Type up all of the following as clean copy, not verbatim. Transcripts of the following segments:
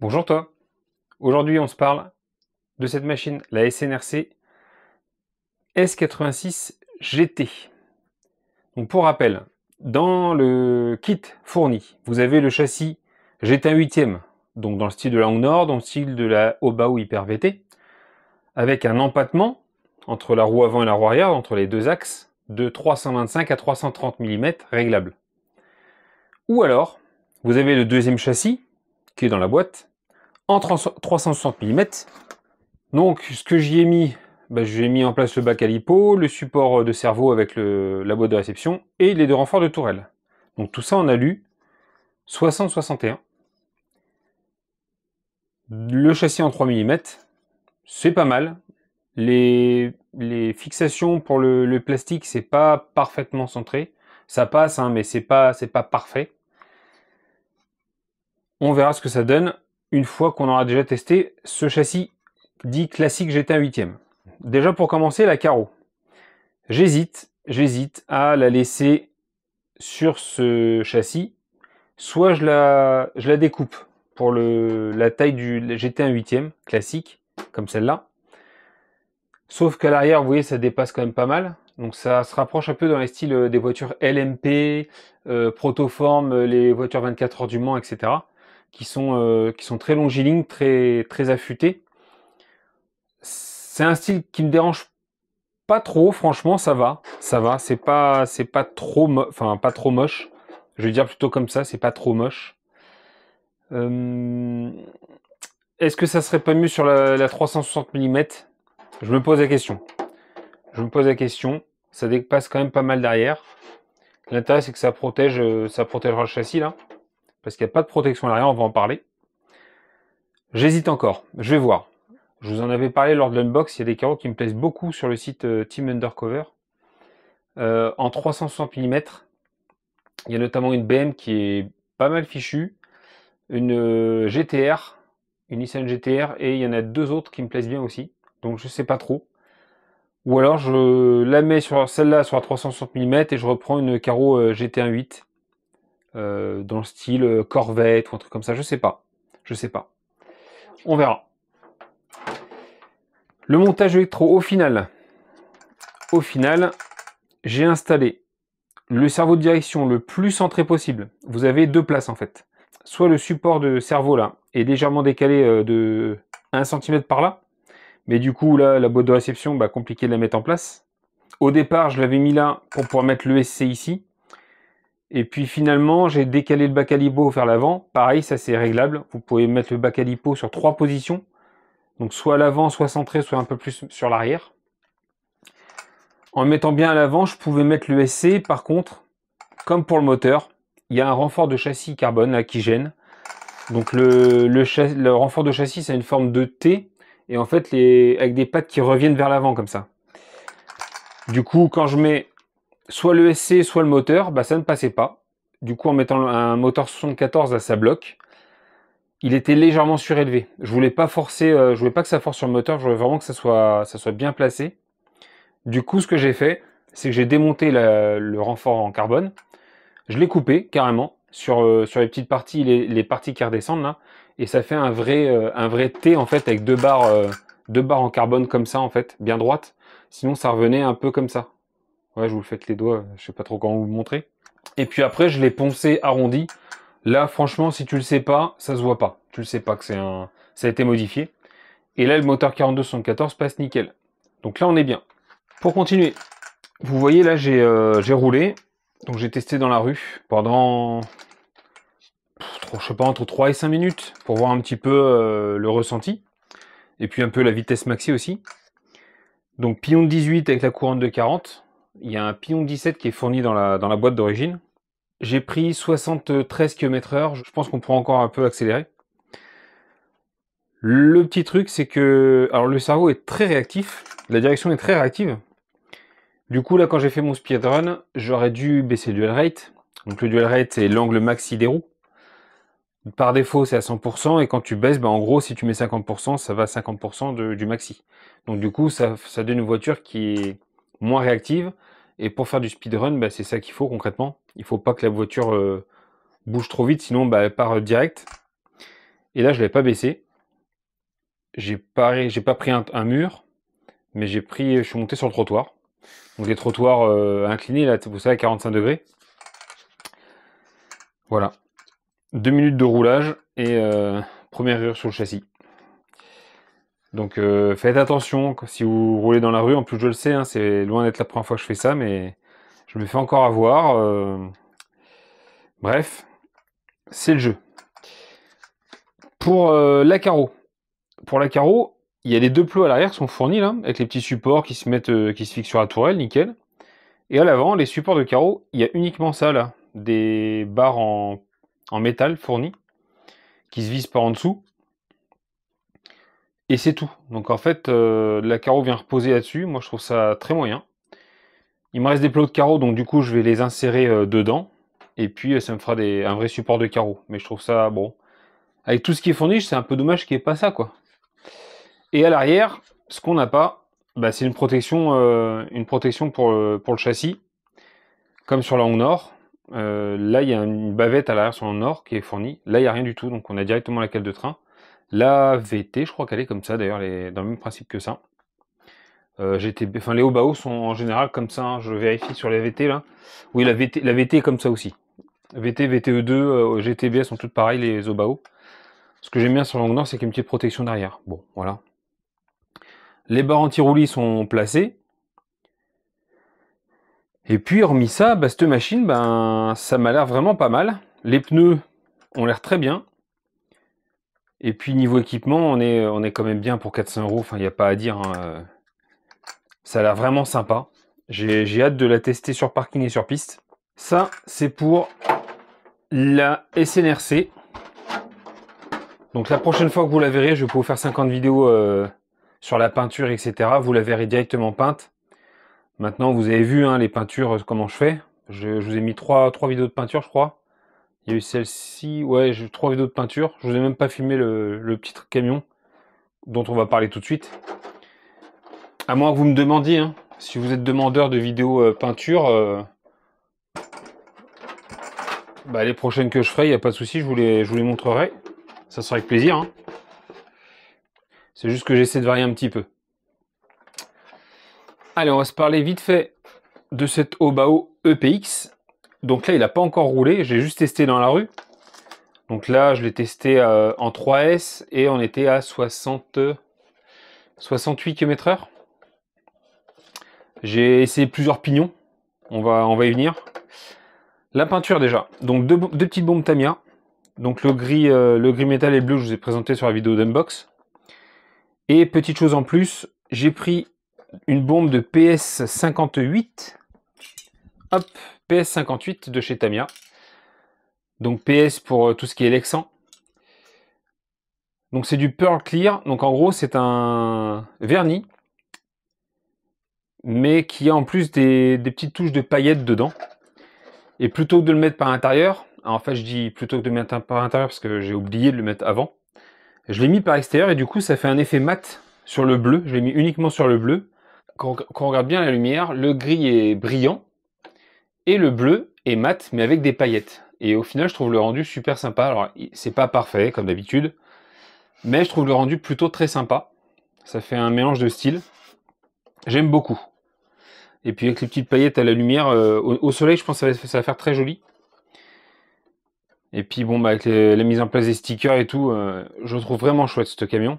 Bonjour toi. Aujourd'hui on se parle de cette machine, la SNRC S86 GT. Donc pour rappel, dans le kit fourni, vous avez le châssis GT1 8e, donc dans le style de la Longue Nord, dans le style de la Obao Hyper VT, avec un empattement entre la roue avant et la roue arrière, entre les deux axes, de 325 à 330 mm réglable. Ou alors, vous avez le deuxième châssis, qui est dans la boîte, en 360 mm. Donc, ce que j'y ai mis, j'ai mis en place le bac à lipo, le support de cerveau avec la boîte de réception et les deux renforts de tourelle. Donc tout ça en alu 60-61. Le châssis en 3 mm, c'est pas mal. Les fixations pour le plastique, c'est pas parfaitement centré. Ça passe, hein, mais c'est pas parfait. On verra ce que ça donne une fois qu'on aura déjà testé ce châssis dit classique GT1 8e. Déjà pour commencer, la carreau. J'hésite à la laisser sur ce châssis, soit je la découpe pour la taille du GT1 8e classique, comme celle-là. Sauf qu'à l'arrière, vous voyez, ça dépasse quand même pas mal. Donc ça se rapproche un peu dans les styles des voitures LMP, Protoform, les voitures 24 heures du Mans, etc. Qui sont très longilignes, très affûtées. C'est un style qui me dérange pas trop, franchement, ça va, c'est pas trop pas trop moche. Je vais dire plutôt comme ça, c'est pas trop moche. Est-ce que ça serait pas mieux sur la 360 mm? Je me pose la question. Ça dépasse quand même pas mal derrière. L'intérêt, c'est que ça protégera le châssis là, parce qu'il n'y a pas de protection à l'arrière, on va en parler. J'hésite encore, je vais voir. Je vous en avais parlé lors de l'unbox, il y a des carreaux qui me plaisent beaucoup sur le site Team Undercover. En 360 mm, il y a notamment une BM qui est pas mal fichue, une GTR, une Nissan GTR, et il y en a deux autres qui me plaisent bien aussi, donc je sais pas trop. Ou alors je la mets sur celle-là sur la 360 mm et je reprends une carreau GT1 8 dans le style Corvette ou un truc comme ça, je sais pas. On verra. Le montage électro, au final, j'ai installé le cerveau de direction le plus centré possible. Vous avez deux places en fait. Soit le support de cerveau là est légèrement décalé de 1 cm par là, mais du coup là la boîte de réception, compliqué de la mettre en place. Au départ je l'avais mis là pour pouvoir mettre l'ESC ici, et puis finalement j'ai décalé le bac à lipo vers l'avant. Pareil, ça c'est réglable, vous pouvez mettre le bac à lipo sur 3 positions, donc soit à l'avant, soit centré, soit un peu plus sur l'arrière. En le mettant bien à l'avant, je pouvais mettre l'ESC. Par contre, comme pour le moteur, il y a un renfort de châssis carbone là qui gêne. Donc le renfort de châssis, c'est une forme de T, et en fait avec des pattes qui reviennent vers l'avant comme ça. Du coup, quand je mets soit l'ESC, soit le moteur, ça ne passait pas. Du coup, en mettant un moteur 74, là, ça bloque. Il était légèrement surélevé. Je voulais pas forcer, je voulais pas que ça force sur le moteur, je voulais vraiment que ça soit bien placé. Du coup, ce que j'ai fait, c'est que j'ai démonté le renfort en carbone. Je l'ai coupé carrément sur les petites parties, les parties qui redescendent là, et ça fait un vrai T en fait avec deux barres en carbone comme ça en fait, bien droites. Sinon, ça revenait un peu comme ça. Ouais, je vous le fais avec les doigts, je sais pas trop comment vous le montrer. Et puis après, je l'ai poncé arrondi. Là, franchement, si tu le sais pas, ça se voit pas. Tu le sais pas que ça a été modifié. Et là, le moteur 4274 passe nickel. Donc là, on est bien. Pour continuer, vous voyez là, j'ai roulé. Donc j'ai testé dans la rue pendant, je sais pas, entre 3 et 5 minutes pour voir un petit peu le ressenti. Et puis un peu la vitesse maxi aussi. Donc pignon de 18 avec la couronne de 40. Il y a un pignon de 17 qui est fourni dans la boîte d'origine. J'ai pris 73 km/h. Je pense qu'on pourra encore un peu accélérer. Le petit truc, c'est que alors le cerveau est très réactif. La direction est très réactive. Du coup, là, quand j'ai fait mon speedrun, j'aurais dû baisser le dual rate. Donc le dual rate, c'est l'angle maxi des roues. Par défaut, c'est à 100%, et quand tu baisses, en gros, si tu mets 50%, ça va à 50% du maxi. Donc du coup, ça donne une voiture qui est moins réactive, et pour faire du speedrun, c'est ça qu'il faut concrètement. Il faut pas que la voiture bouge trop vite, sinon elle part direct. Et là, je l'ai pas baissé. J'ai pas pris un mur, mais je suis monté sur le trottoir. Donc des trottoirs inclinés, là, vous savez, à 45 degrés. Voilà. 2 minutes de roulage et première rayure sur le châssis. Donc faites attention si vous roulez dans la rue. En plus, je le sais, hein, c'est loin d'être la première fois que je fais ça, mais je me fais encore avoir. Bref, c'est le jeu. Pour la carreau. Pour la carreau, il y a les deux plots à l'arrière qui sont fournis là, avec les petits supports qui se mettent, qui se fixent sur la tourelle, nickel. Et à l'avant, les supports de carreau, il y a uniquement ça là, des barres en métal fournies, qui se vissent par en dessous. Et c'est tout. Donc en fait, la carreau vient reposer là-dessus. Moi, je trouve ça très moyen. Il me reste des plots de carreau, donc du coup, je vais les insérer dedans. Et puis, ça me fera un vrai support de carreau. Mais je trouve ça, bon... Avec tout ce qui est fourni, c'est un peu dommage qu'il n'y ait pas ça, quoi. Et à l'arrière, ce qu'on n'a pas, bah, c'est une protection pour le châssis, comme sur la Honor. Là, il y a une bavette à l'arrière sur la Honor qui est fournie. Là, il n'y a rien du tout, donc on a directement la cale de train. La VT, je crois qu'elle est comme ça, d'ailleurs, elle est dans le même principe que ça. Les Obao sont en général comme ça, hein. Je vérifie sur les VT là. Oui, la VT est comme ça aussi. VT, VTE2, GTB sont toutes pareilles, les Obao. Ce que j'aime bien sur la Honor, c'est qu'il y a une petite protection derrière. Bon, voilà. Les barres anti-roulis sont placées. Et puis, hormis ça, bah, cette machine, ben, ça m'a l'air vraiment pas mal. Les pneus ont l'air très bien. Et puis, niveau équipement, on est quand même bien pour 400 €. Enfin, il n'y a pas à dire, hein. Ça a l'air vraiment sympa. J'ai hâte de la tester sur parking et sur piste. Ça, c'est pour la SNRC. Donc la prochaine fois que vous la verrez, je vais vous faire 50 vidéos sur la peinture, etc. Vous la verrez directement peinte. Maintenant, vous avez vu hein, les peintures, comment je fais. Je vous ai mis 3 vidéos de peinture, je crois. Il y a eu celle-ci, ouais, j'ai 3 vidéos de peinture. Je vous ai même pas filmé le petit camion dont on va parler tout de suite. À moins que vous me demandiez, hein, si vous êtes demandeur de vidéos peinture, bah, les prochaines que je ferai, il n'y a pas de souci, je vous les montrerai. Ça sera avec plaisir. Hein. C'est juste que j'essaie de varier un petit peu. Allez, on va se parler vite fait de cette Obao EPX. Donc là, il n'a pas encore roulé, j'ai juste testé dans la rue. Donc là, je l'ai testé en 3S et on était à 68 km/h. J'ai essayé plusieurs pignons, on va y venir. La peinture déjà, donc deux petites bombes Tamiya. Donc le gris métal et le bleu, je vous ai présenté sur la vidéo d'unbox. Et petite chose en plus, j'ai pris une bombe de PS58. Hop, PS58 de chez Tamiya. Donc PS pour tout ce qui est Lexan. Donc c'est du Pearl Clear. Donc en gros, c'est un vernis, mais qui a en plus des petites touches de paillettes dedans. Et plutôt que de le mettre par l'intérieur, en fait je dis plutôt que de le mettre par l'intérieur parce que j'ai oublié de le mettre avant, je l'ai mis par l'extérieur et du coup ça fait un effet mat sur le bleu. Je l'ai mis uniquement sur le bleu. Quand on regarde bien la lumière, le gris est brillant et le bleu est mat mais avec des paillettes. Et au final je trouve le rendu super sympa. Alors c'est pas parfait comme d'habitude, mais je trouve le rendu plutôt très sympa. Ça fait un mélange de styles. J'aime beaucoup. Et puis avec les petites paillettes à la lumière, au soleil, je pense que ça va faire très joli. Et puis bon, bah, avec la mise en place des stickers et tout, je trouve vraiment chouette ce camion.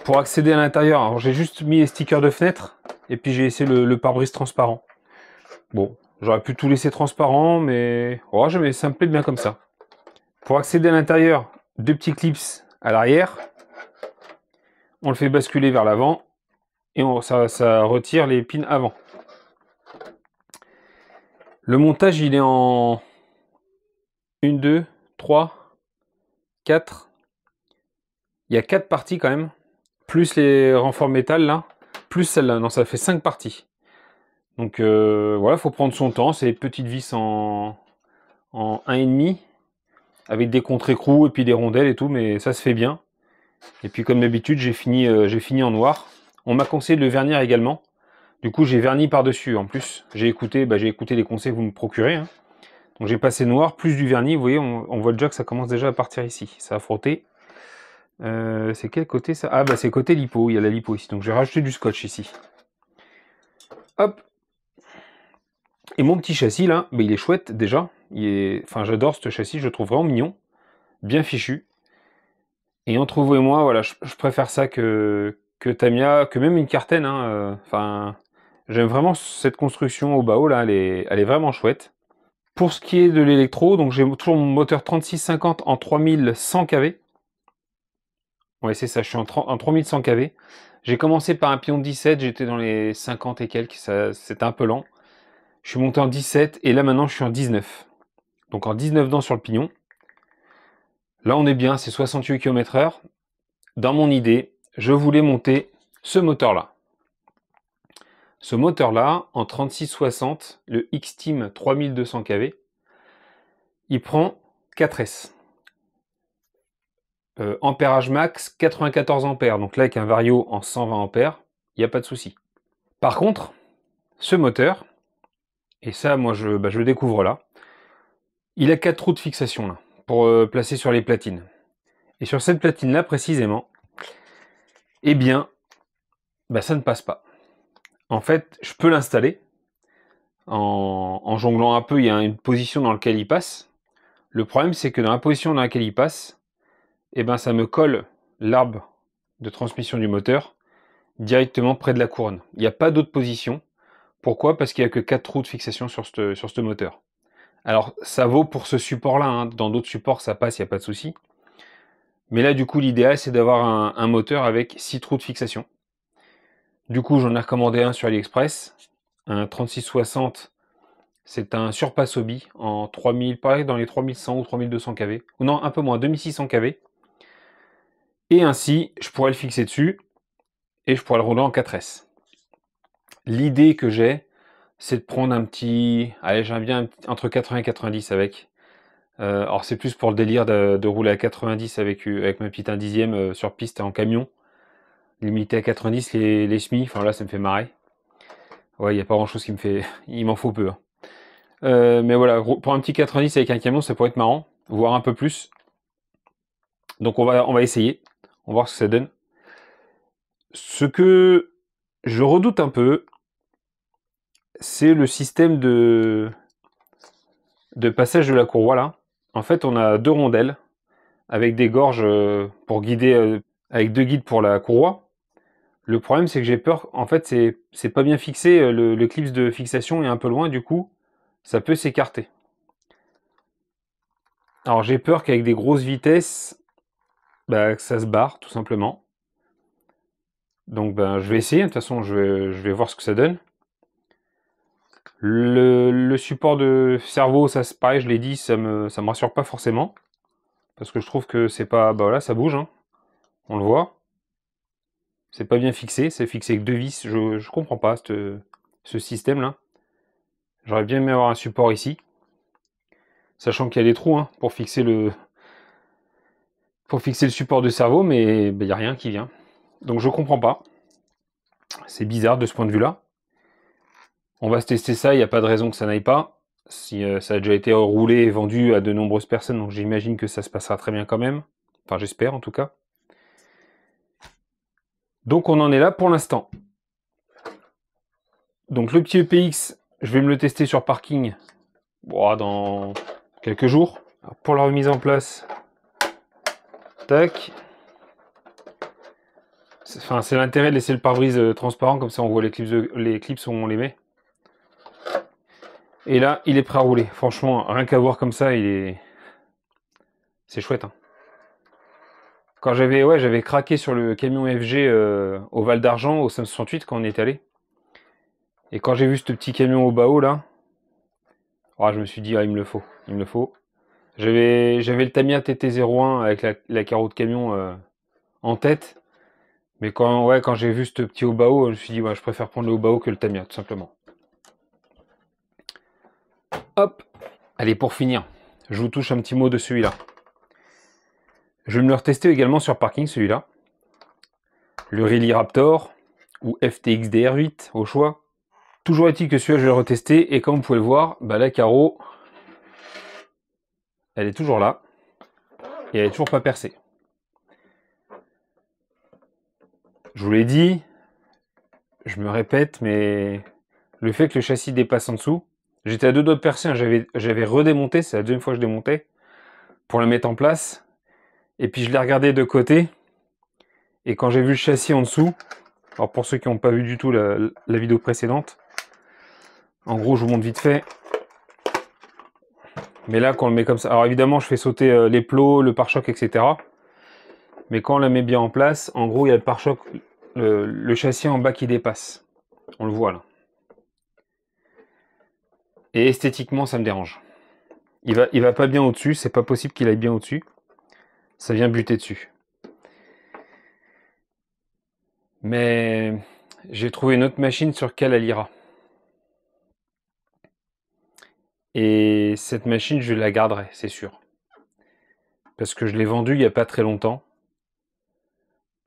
Pour accéder à l'intérieur, alors j'ai juste mis les stickers de fenêtre, et puis j'ai essayé le pare-brise transparent. Bon, j'aurais pu tout laisser transparent, mais oh, ça me plaît bien comme ça. Pour accéder à l'intérieur, deux petits clips à l'arrière. On le fait basculer vers l'avant. Et ça retire les pins avant. Le montage, il est en 1, 2, 3, 4. Il y a 4 parties quand même. Plus les renforts métal là. Plus celle-là. Non, ça fait 5 parties. Donc voilà, il faut prendre son temps. C'est des petites vis en 1,5. Avec des contre-écrous et puis des rondelles et tout. Mais ça se fait bien. Et puis comme d'habitude, j'ai fini en noir. On m'a conseillé de le vernir également. Du coup, j'ai verni par-dessus. En plus, j'ai écouté les conseils que vous me procurez. Hein. Donc j'ai passé noir plus du vernis, vous voyez, on voit déjà que ça commence déjà à partir ici. Ça a frotté. C'est quel côté ça? Ah bah c'est côté lipo, il y a la lipo ici. Donc j'ai rajouté du scotch ici. Hop. Et mon petit châssis là, bah, il est chouette déjà. Enfin j'adore ce châssis, je le trouve vraiment mignon. Bien fichu. Et entre vous et moi, voilà, je préfère ça que Tamiya, que même une Carten. Hein, enfin, j'aime vraiment cette construction au Bao là, elle est vraiment chouette. Pour ce qui est de l'électro, donc j'ai toujours mon moteur 3650 en 3100 kV. Ouais, c'est ça, je suis en 3100 kV. J'ai commencé par un pion de 17, j'étais dans les 50 et quelques, c'était un peu lent. Je suis monté en 17 et là maintenant je suis en 19. Donc en 19 dents sur le pignon. Là on est bien, c'est 68 km/h. Dans mon idée, je voulais monter ce moteur-là. Ce moteur-là, en 3660, le Xteam 3200 kV, il prend 4S. Ampérage max, 94 ampères. Donc là, avec un Vario en 120 ampères, il n'y a pas de souci. Par contre, ce moteur, et ça, moi, je le découvre là, il a 4 trous de fixation là, pour placer sur les platines. Et sur cette platine-là, précisément, eh bien, ça ne passe pas. En fait, je peux l'installer. En jonglant un peu, il y a une position dans laquelle il passe. Le problème, c'est que dans la position dans laquelle il passe, ça me colle l'arbre de transmission du moteur directement près de la couronne. Il n'y a pas d'autre position. Pourquoi? Parce qu'il n'y a que 4 trous de fixation sur ce moteur. Alors, ça vaut pour ce support-là. Hein. Dans d'autres supports, ça passe, il n'y a pas de souci. Mais là, du coup, l'idéal, c'est d'avoir un moteur avec 6 trous de fixation. Du coup, j'en ai recommandé un sur AliExpress, un 3660. C'est un surpass hobby en 3000, pareil, dans les 3100 ou 3200 kV. Ou non, un peu moins, 2600 kV. Et ainsi, je pourrais le fixer dessus et je pourrais le rouler en 4S. L'idée que j'ai, c'est de prendre un petit... Allez, j'aime bien entre 80 et 90 avec. Alors c'est plus pour le délire de rouler à 90 avec ma petite 1 dixième sur piste en camion. Limité à 90 les semis, enfin là ça me fait marrer. Ouais, il n'y a pas grand chose qui me fait... Il m'en faut peu. Hein. Mais voilà, pour un petit 90 avec un camion, ça pourrait être marrant, voire un peu plus. Donc on va essayer, on va voir ce que ça donne. Ce que je redoute un peu, c'est le système de passage de la courroie là. En fait, on a deux rondelles avec des gorges pour guider, avec deux guides pour la courroie. Le problème, c'est que j'ai peur, en fait, c'est pas bien fixé, le clips de fixation est un peu loin, du coup, ça peut s'écarter. Alors j'ai peur qu'avec des grosses vitesses, que ça se barre, tout simplement. Donc je vais essayer, de toute façon, je vais voir ce que ça donne. Le support de cerveau, ça c'est pareil, je l'ai dit, ça me rassure pas forcément. Parce que je trouve que c'est pas... voilà, ça bouge, hein. On le voit. C'est pas bien fixé, c'est fixé avec deux vis. Je comprends pas ce système-là. J'aurais bien aimé avoir un support ici. Sachant qu'il y a des trous hein, pour fixer le support de cerveau, mais il n'y a rien qui vient. Donc je comprends pas. C'est bizarre de ce point de vue-là. On va se tester ça, il n'y a pas de raison que ça n'aille pas. Si ça a déjà été roulé et vendu à de nombreuses personnes, donc j'imagine que ça se passera très bien quand même. Enfin j'espère en tout cas. Donc on en est là pour l'instant. Donc le petit EPX, je vais me le tester sur parking dans quelques jours. Alors, pour la remise en place, tac. C'est l'intérêt de laisser le pare-brise transparent, comme ça on voit les clips où on les met. Et là, il est prêt à rouler. Franchement, rien qu'à voir comme ça, c'est chouette. Hein. Quand j'avais craqué sur le camion FG au Val d'Argent, au 568, quand on y est allé. Et quand j'ai vu ce petit camion au Bao là, je me suis dit, il me le faut. Il me le faut. J'avais le Tamiya TT01 avec la carreau de camion en tête. Mais quand j'ai vu ce petit Obao, je me suis dit, je préfère prendre le Obao que le Tamiya, tout simplement. Hop. Allez, pour finir, je vous touche un petit mot de celui-là. Je vais me le retester également sur parking, celui-là. Le Really Raptor ou FTX DR8 au choix. Toujours est-il que celui-là, je vais le retester. Et comme vous pouvez le voir, la carreau, elle est toujours là. Et elle est toujours pas percée. Je vous l'ai dit, je me répète, mais le fait que le châssis dépasse en dessous, j'étais à deux doigts de percer, hein, j'avais redémonté, c'est la deuxième fois que je démontais, pour le mettre en place. Et puis je l'ai regardé de côté, et quand j'ai vu le châssis en dessous, alors pour ceux qui n'ont pas vu du tout la vidéo précédente, en gros je vous montre vite fait. Mais là quand on le met comme ça, alors évidemment je fais sauter les plots, le pare-choc, etc. Mais quand on la met bien en place, en gros il y a le pare-choc, le châssis en bas qui dépasse. On le voit là. Et esthétiquement ça me dérange. Il va pas bien au-dessus, c'est pas possible qu'il aille bien au-dessus. Ça vient buter dessus. Mais j'ai trouvé une autre machine sur laquelle elle ira. Et cette machine, je la garderai, c'est sûr. Parce que je l'ai vendue il n'y a pas très longtemps.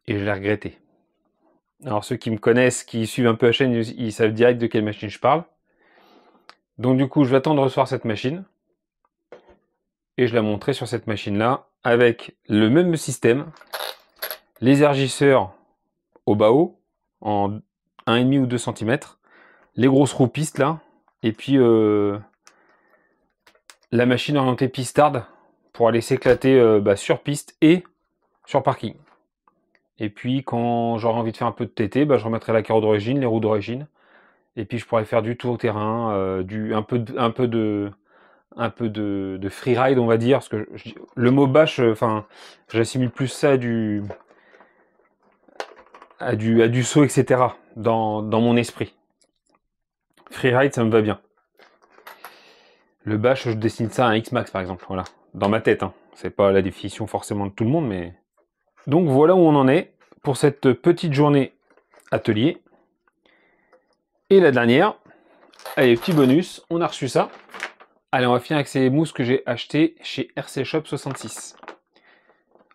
Et je l'ai regretté. Alors ceux qui me connaissent, qui suivent un peu la chaîne, ils savent direct de quelle machine je parle. Donc du coup, je vais attendre de recevoir cette machine. Et je la montrerai sur cette machine-là, avec le même système. Les élargisseurs au bas haut, en 1,5 ou 2 cm. Les grosses roues pistes là. Et puis la machine orientée pistarde pour aller s'éclater sur piste et sur parking. Et puis quand j'aurai envie de faire un peu de TT, je remettrai la carreau d'origine, les roues d'origine. Et puis je pourrais faire du tour terrain, un peu de freeride on va dire. Parce que le mot bâche, j'assimile plus ça à du saut, etc. dans mon esprit. Freeride ça me va bien. Le bâche, je dessine ça à un X-Max par exemple, voilà. Dans ma tête, hein. C'est pas la définition forcément de tout le monde, mais... Donc voilà où on en est pour cette petite journée atelier. Et la dernière, allez, petit bonus, on a reçu ça. Allez, on va finir avec ces mousses que j'ai achetées chez RC Shop 66.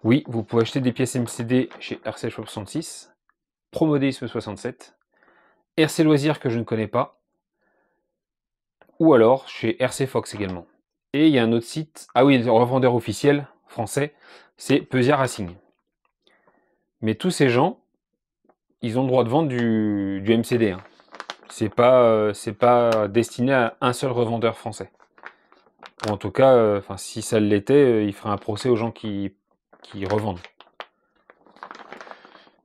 Oui, vous pouvez acheter des pièces MCD chez RC Shop 66, Promodéisme 67, RC Loisirs que je ne connais pas, ou alors chez RC Fox également. Et il y a un autre site, ah oui, le revendeur officiel français, c'est Pesia Racing. Mais tous ces gens, ils ont le droit de vendre du MCD. Hein. C'est pas destiné à un seul revendeur français. Ou en tout cas, si ça l'était, il ferait un procès aux gens qui revendent.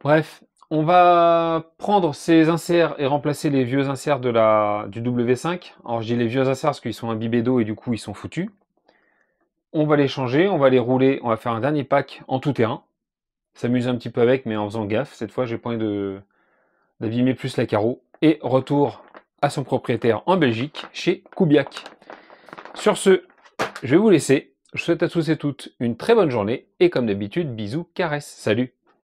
Bref, on va prendre ces inserts et remplacer les vieux inserts du W5. Alors je dis les vieux inserts parce qu'ils sont imbibés d'eau et du coup ils sont foutus. On va les changer, on va les rouler, on va faire un dernier pack en tout terrain. S'amuser un petit peu avec, mais en faisant gaffe. Cette fois, j'ai pas envie d'abîmer plus la carreau. Et retour à son propriétaire en Belgique, chez Kubiak. Sur ce, je vais vous laisser. Je souhaite à tous et toutes une très bonne journée. Et comme d'habitude, bisous, caresses. Salut!